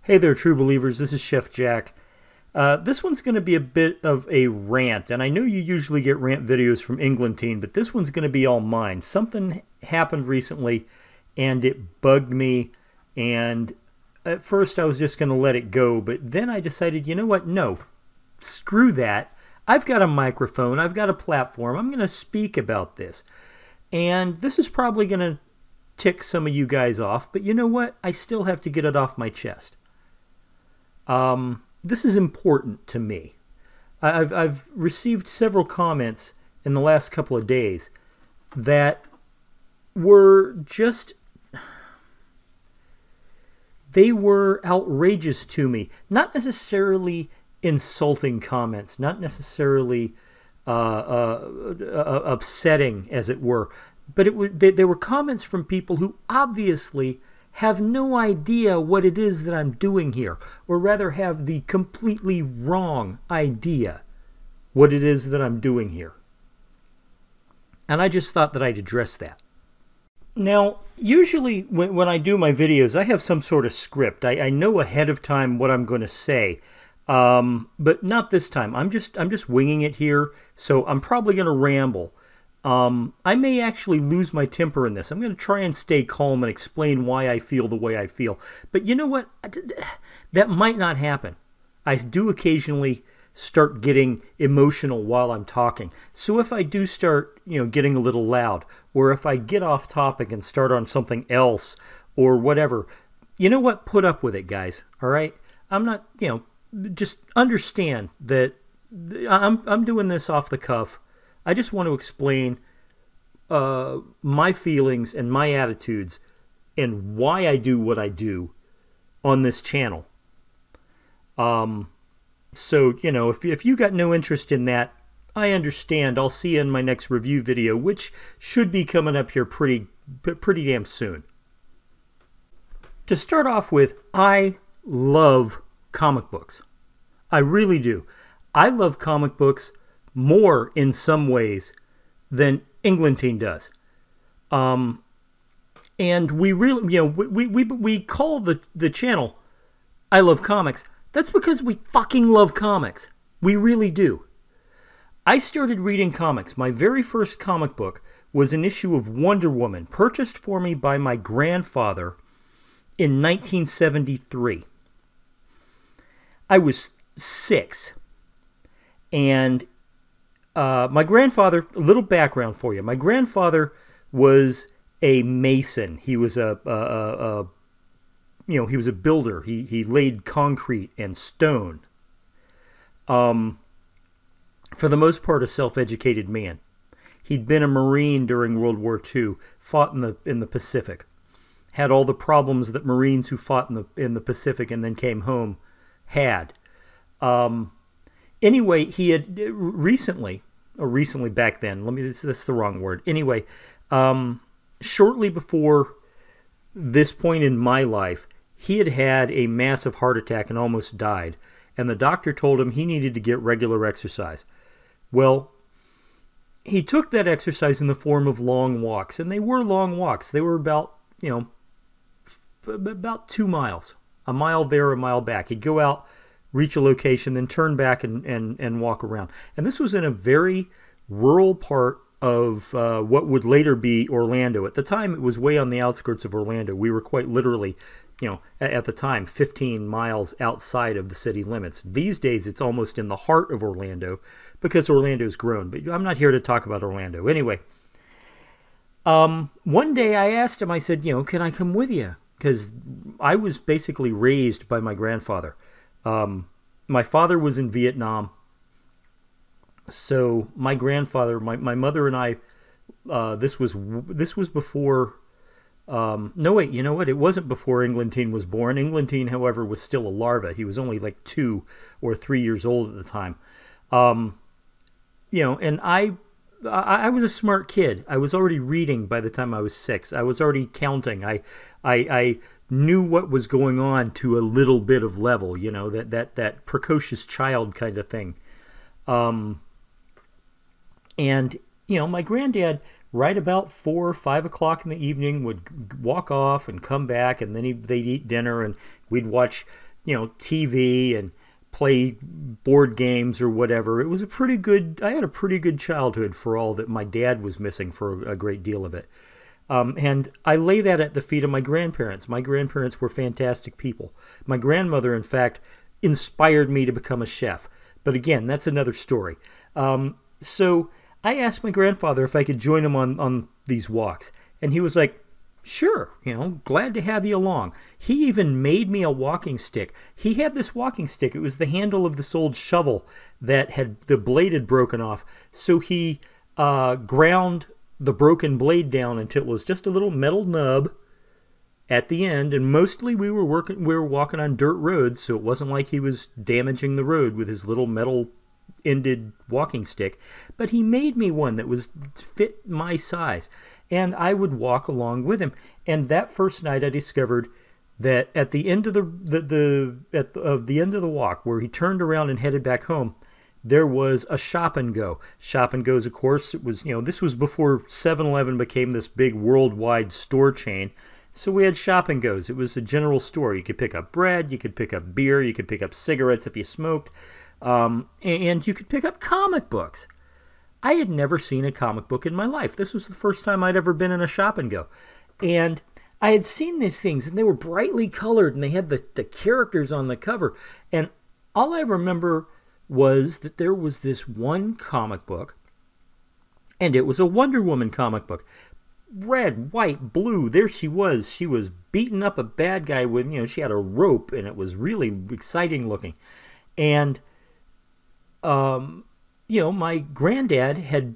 Hey there, true believers. This is Chef Jack. This one's going to be a bit of a rant, and I know you usually get rant videos from Englentine, but this one's going to be all mine. Something happened recently, and it bugged me, and at first I was just going to let it go, but then I decided, you know what? No, screw that. I've got a microphone. I've got a platform. I'm going to speak about this, and this is probably going to tick some of you guys off, but you know what? I still have to get it off my chest. This is important to me. I've received several comments in the last couple of days that were just, they were outrageous to me. Not necessarily insulting comments, not necessarily upsetting, as it were, but they were comments from people who obviously have no idea what it is that I'm doing here, or rather have the completely wrong idea what it is that I'm doing here. And I just thought that I'd address that. Now, usually when I do my videos, I have some sort of script. I know ahead of time what I'm going to say, but not this time. I'm just winging it here, so I'm probably going to ramble. I may actually lose my temper in this. I'm going to try and stay calm and explain why I feel the way I feel. But you know what? That might not happen. I do occasionally start getting emotional while I'm talking. So if I do start, getting a little loud, or if I get off topic and start on something else or whatever, you know what? Put up with it, guys. All right? I'm not, just understand that I'm doing this off the cuff. I just want to explain my feelings and my attitudes and why I do what I do on this channel. So, if you got no interest in that, I understand. I'll see you in my next review video, which should be coming up here pretty damn soon. To start off with, I love comic books. I really do. I love comic books more in some ways than Englentine does. And we really, we call the channel I Love Comics. That's because we fucking love comics. We really do. I started reading comics. My very first comic book was an issue of Wonder Woman, purchased for me by my grandfather in 1973. I was 6. And my grandfather, a little background for you. My grandfather was a mason. He was he was a builder. He laid concrete and stone. For the most part, a self-educated man. He'd been a Marine during World War II, fought in the Pacific, had all the problems that Marines who fought in the Pacific and then came home had. Anyway, he had recently back then, that's the wrong word. Anyway, shortly before this point in my life, he had had a massive heart attack and almost died. And the doctor told him he needed to get regular exercise. Well, he took that exercise in the form of long walks, and they were long walks. They were about 2 miles, a mile there, a mile back. He'd go out, reach a location, then turn back and walk around. And this was in a very rural part of what would later be Orlando. At the time, it was way on the outskirts of Orlando. We were quite literally, at the time, 15 miles outside of the city limits. These days, it's almost in the heart of Orlando because Orlando's grown. But I'm not here to talk about Orlando. Anyway, one day I asked him, I said, can I come with you? Because I was basically raised by my grandfather. My father was in Vietnam, so my grandfather, my mother and I, this was before, no wait, you know what, it wasn't before Englentine was born. Englentine, however, was still a larva. He was only like 2 or 3 years old at the time. And I was a smart kid. I was already reading by the time I was 6. I was already counting. I knew what was going on to a little bit of level, that precocious child kind of thing. And my granddad, right about 4 or 5 o'clock in the evening, would walk off and come back, and then they'd eat dinner, and we'd watch TV and play board games or whatever. It was I had a pretty good childhood for all that my dad was missing for a great deal of it. And I lay that at the feet of my grandparents. My grandparents were fantastic people. My grandmother, in fact, inspired me to become a chef. But again, that's another story. So I asked my grandfather if I could join him on these walks. And he was like, sure, glad to have you along. He even made me a walking stick. He had this walking stick. It was the handle of this old shovel that the blade had broken off. So he ground the broken blade down until it was just a little metal nub at the end. And mostly we were walking on dirt roads, so it wasn't like he was damaging the road with his little metal ended walking stick. But he made me one that was fit my size, and I would walk along with him. And that first night I discovered that at the end of the end of the walk, where he turned around and headed back home, there was a Shop and Go. Shop and Go's, of course, it was, this was before 7-Eleven became this big worldwide store chain. So we had Shop and Go's. It was a general store. You could pick up bread, you could pick up beer, you could pick up cigarettes if you smoked, and you could pick up comic books. I had never seen a comic book in my life. This was the first time I'd ever been in a Shop and Go. And I had seen these things, and they were brightly colored, and they had the characters on the cover. And all I remember was that there was this one comic book, and it was a Wonder Woman comic book. Red, white, blue, there she was. She was beating up a bad guy with, she had a rope, and it was really exciting looking. And, my granddad had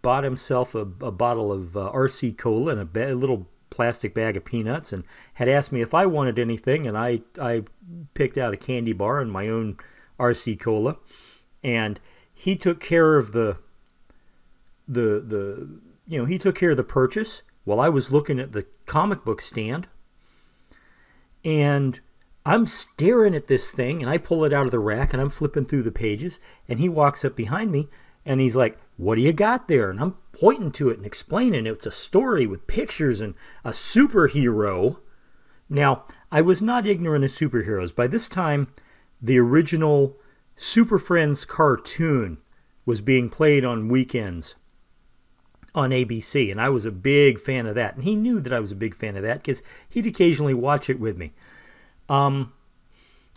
bought himself a bottle of RC Cola and a little plastic bag of peanuts, and had asked me if I wanted anything, and I picked out a candy bar and my own RC Cola, and he took care of the purchase while I was looking at the comic book stand. And I'm staring at this thing, and I pull it out of the rack, and I'm flipping through the pages, and he walks up behind me, and he's like, "What do you got there?" And I'm pointing to it and explaining it's a story with pictures and a superhero. Now, I was not ignorant of superheroes. By this time, the original Super Friends cartoon was being played on weekends on ABC, and I was a big fan of that. And he knew that I was a big fan of that because he'd occasionally watch it with me. And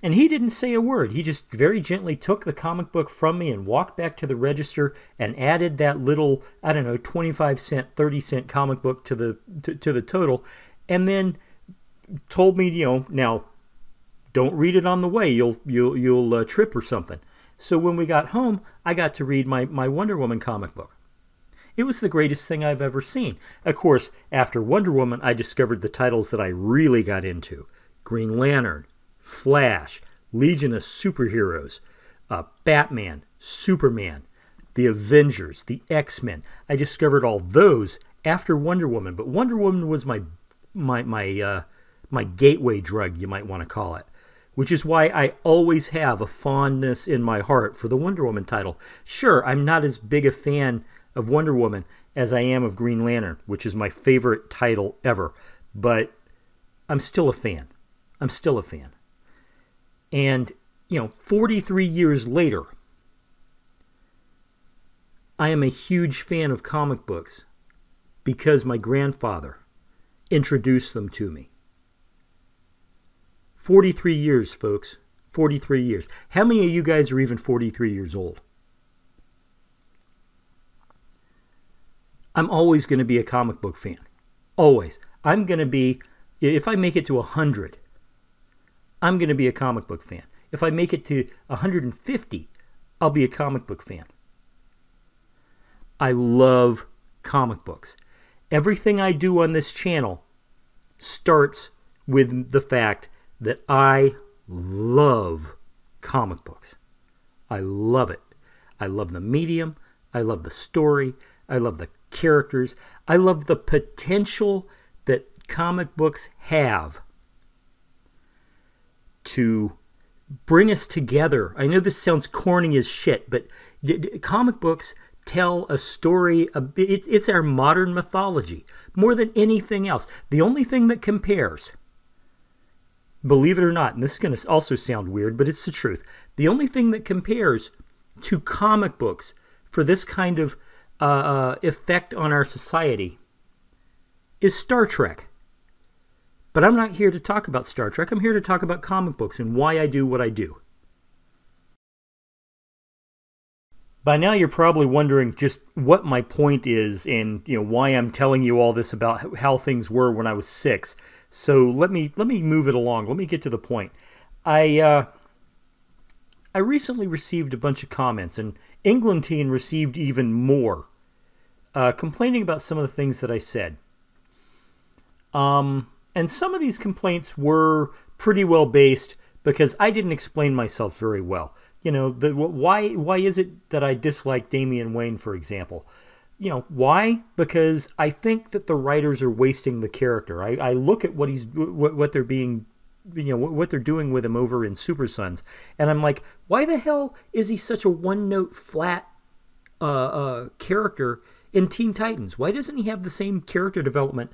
he didn't say a word. He just very gently took the comic book from me and walked back to the register and added that little, 25-cent, 30-cent comic book to the total, and then told me, now don't read it on the way. You'll trip or something. So when we got home, I got to read my Wonder Woman comic book. It was the greatest thing I've ever seen. Of course, after Wonder Woman, I discovered the titles that I really got into: Green Lantern, Flash, Legion of Superheroes, Batman, Superman, the Avengers, the X-Men. I discovered all those after Wonder Woman, but Wonder Woman was my gateway drug, you might want to call it, which is why I always have a fondness in my heart for the Wonder Woman title. Sure, I'm not as big a fan of Wonder Woman as I am of Green Lantern, which is my favorite title ever, but I'm still a fan. I'm still a fan. And, 43 years later, I am a huge fan of comic books because my grandfather introduced them to me. 43 years, folks. 43 years. How many of you guys are even 43 years old? I'm always going to be a comic book fan. Always. I'm going to be, if I make it to 100, I'm going to be a comic book fan. If I make it to 150, I'll be a comic book fan. I love comic books. Everything I do on this channel starts with the fact that I love comic books. I love it. I love the medium. I love the story. I love the characters. I love the potential that comic books have to bring us together. I know this sounds corny as shit, but comic books tell a story. It's our modern mythology more than anything else. The only thing that compares believe it or not, and this is going to also sound weird, but it's the truth. The only thing that compares to comic books for this kind of effect on our society is Star Trek. But I'm not here to talk about Star Trek. I'm here to talk about comic books and why I do what I do. By now you're probably wondering just what my point is and why I'm telling you all this about how things were when I was 6. So let me move it along. Let me get to the point. I recently received a bunch of comments, and Englentine received even more, complaining about some of the things that I said. And some of these complaints were pretty well based because I didn't explain myself very well. Why is it that I dislike Damian Wayne, for example? Why? Because I think that the writers are wasting the character. I look at what they're being, what they're doing with him over in Super Sons, and I'm like, why the hell is he such a one-note flat character in Teen Titans? Why doesn't he have the same character development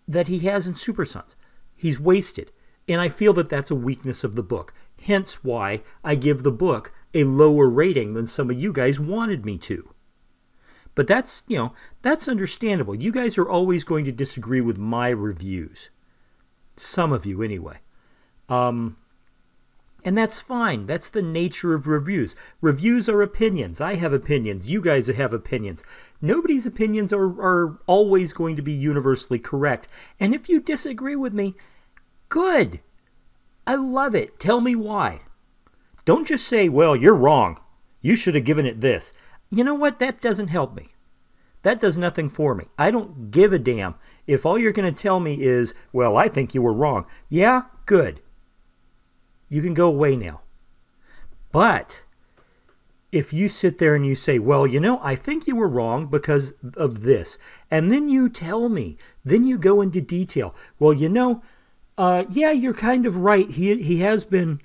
that he has in Super Sons? He's wasted, and I feel that that's a weakness of the book. Hence why I give the book a lower rating than some of you guys wanted me to. But that's understandable. You guys are always going to disagree with my reviews. Some of you, anyway. And that's fine. That's the nature of reviews. Reviews are opinions. I have opinions. You guys have opinions. Nobody's opinions are always going to be universally correct. And if you disagree with me, good. I love it. Tell me why. Don't just say, well, you're wrong. You should have given it this. You know what? That doesn't help me. That does nothing for me. I don't give a damn if all you're going to tell me is, well, I think you were wrong. Yeah, good. You can go away now. But if you sit there and you say, well, I think you were wrong because of this, and then you tell me, then you go into detail. Well, yeah, you're kind of right. He has been,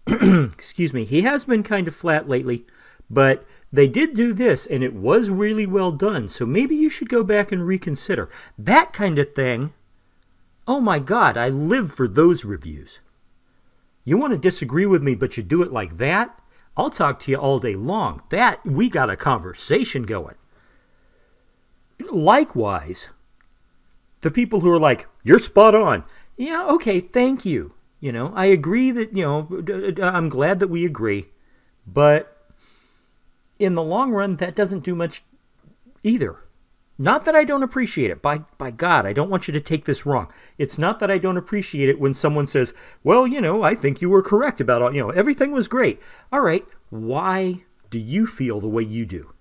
excuse me, he has been kind of flat lately, but they did do this, and it was really well done, so maybe you should go back and reconsider. That kind of thing, oh my God, I live for those reviews. You want to disagree with me, but you do it like that? I'll talk to you all day long. We got a conversation going. Likewise, the people who are like, you're spot on. Yeah, okay, thank you. I agree that, I'm glad that we agree. But in the long run, that doesn't do much either. Not that I don't appreciate it. By God, I don't want you to take this wrong. It's not that I don't appreciate it when someone says, well, I think you were correct about all, everything was great. All right, why do you feel the way you do?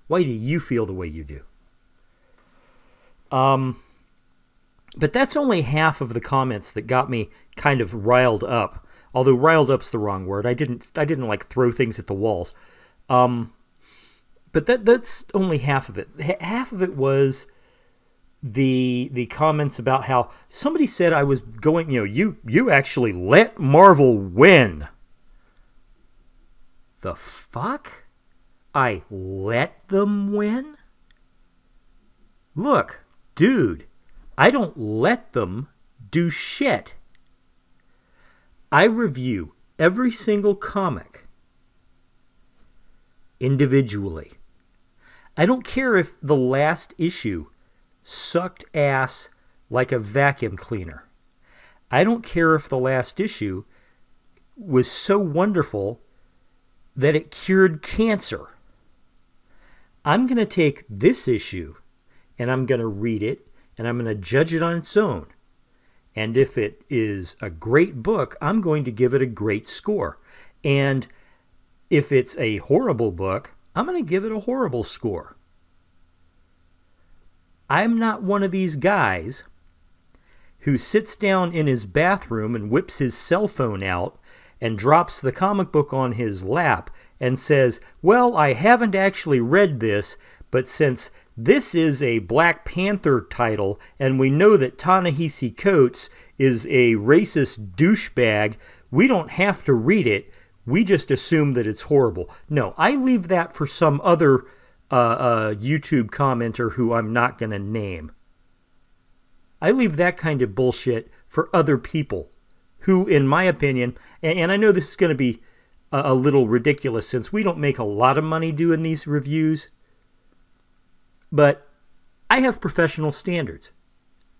Why do you feel the way you do? But that's only half of the comments that got me kind of riled up. Although riled up's the wrong word. I didn't like throw things at the walls. But that's only half of it. Half of it was the comments about how somebody said I was going, you actually let Marvel win. The fuck? I let them win? Look, dude, I don't let them do shit. I review every single comic individually. I don't care if the last issue sucked ass like a vacuum cleaner. I don't care if the last issue was so wonderful that it cured cancer. I'm going to take this issue and I'm going to read it and I'm going to judge it on its own. And if it is a great book, I'm going to give it a great score. And if it's a horrible book, I'm going to give it a horrible score. I'm not one of these guys who sits down in his bathroom and whips his cell phone out and drops the comic book on his lap and says, well, I haven't actually read this, but since this is a Black Panther title and we know that Ta-Nehisi Coates is a racist douchebag, we don't have to read it. We just assume that it's horrible. No, I leave that for some other YouTube commenter who I'm not going to name. I leave that kind of bullshit for other people who, in my opinion, and I know this is going to be a little ridiculous since we don't make a lot of money doing these reviews, but I have professional standards.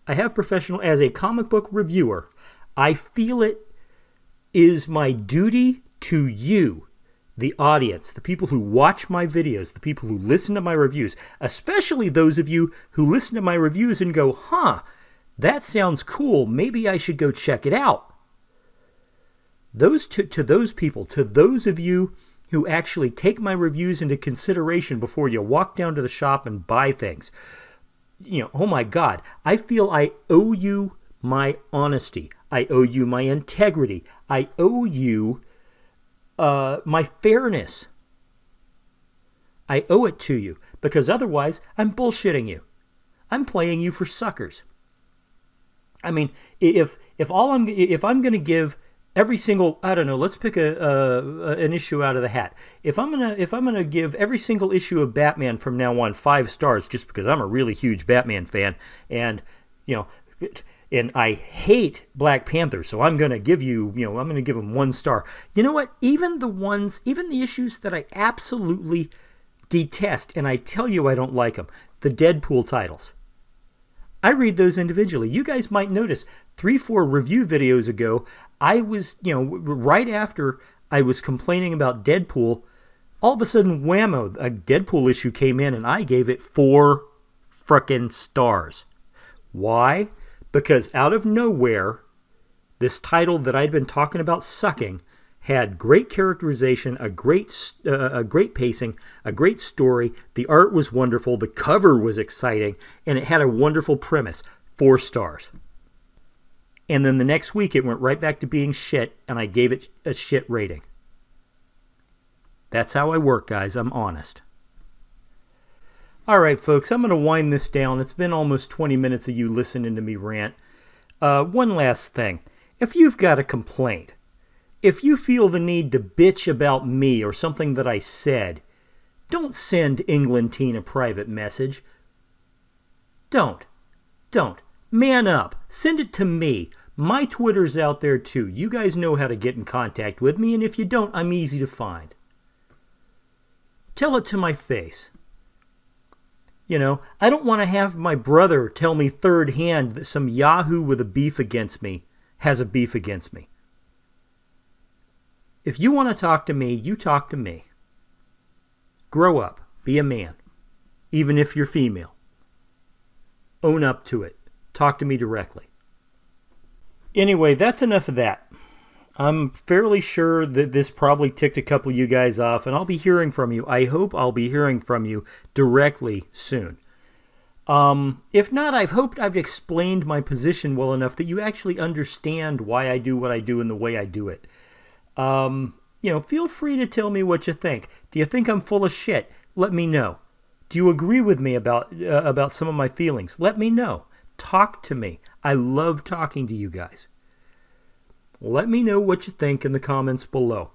I have professional, as a comic book reviewer, I feel it is my duty to you, the audience, the people who watch my videos, the people who listen to my reviews, especially those of you who listen to my reviews and go, huh, that sounds cool, maybe I should go check it out. To those people, to those of you who actually take my reviews into consideration before you walk down to the shop and buy things, you know, oh my God, I feel I owe you my honesty. I owe you my integrity. I owe you my fairness. I owe it to you, because otherwise I'm bullshitting you. I'm playing you for suckers. I mean, if I'm going to give every single, I don't know, let's pick an issue out of the hat. If I'm gonna give every single issue of Batman from now on 5 stars, just because I'm a really huge Batman fan, and you know, and I hate Black Panther, so I'm gonna give you, I'm gonna give him 1 star. You know what? Even the issues that I absolutely detest, and I tell you I don't like them, the Deadpool titles, I read those individually. You guys might notice 3-4 review videos ago, I was, right after I was complaining about Deadpool, all of a sudden, whammo, a Deadpool issue came in and I gave it 4 frickin' stars. Why? Because out of nowhere, this title that I'd been talking about sucking had great characterization, a great pacing, a great story. The art was wonderful. The cover was exciting, and it had a wonderful premise. 4 stars. And then the next week, it went right back to being shit, and I gave it a shit rating. That's how I work, guys. I'm honest. All right, folks, I'm going to wind this down. It's been almost 20 minutes of you listening to me rant. One last thing. If you've got a complaint, if you feel the need to bitch about me or something that I said, don't send Englentine a private message. Don't. Man up. Send it to me. My Twitter's out there too. You guys know how to get in contact with me, and if you don't, I'm easy to find. Tell it to my face. I don't want to have my brother tell me third hand that some yahoo with a beef against me has a beef against me. If you want to talk to me, you talk to me. Grow up. Be a man. Even if you're female. Own up to it. Talk to me directly. Anyway, that's enough of that. I'm fairly sure that this probably ticked a couple of you guys off, and I'll be hearing from you. I hope I'll be hearing from you directly soon. If not, I've hoped I've explained my position well enough that you actually understand why I do what I do and the way I do it. Feel free to tell me what you think. Do you think I'm full of shit? Let me know. Do you agree with me about some of my feelings? Let me know. Talk to me. I love talking to you guys. Let me know what you think in the comments below.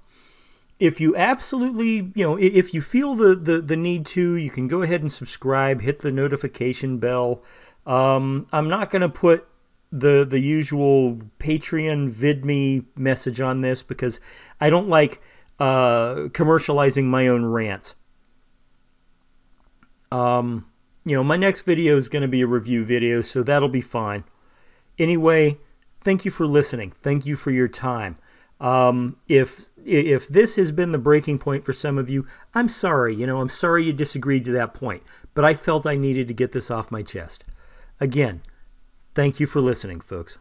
If you absolutely, if you feel the need to, you can go ahead and subscribe, hit the notification bell. I'm not going to put the usual Patreon VIDME message on this because I don't like commercializing my own rants. My next video is going to be a review video, so that'll be fine. Anyway, thank you for listening. Thank you for your time. If this has been the breaking point for some of you, I'm sorry. I'm sorry you disagreed to that point, but I felt I needed to get this off my chest. Again, thank you for listening, folks.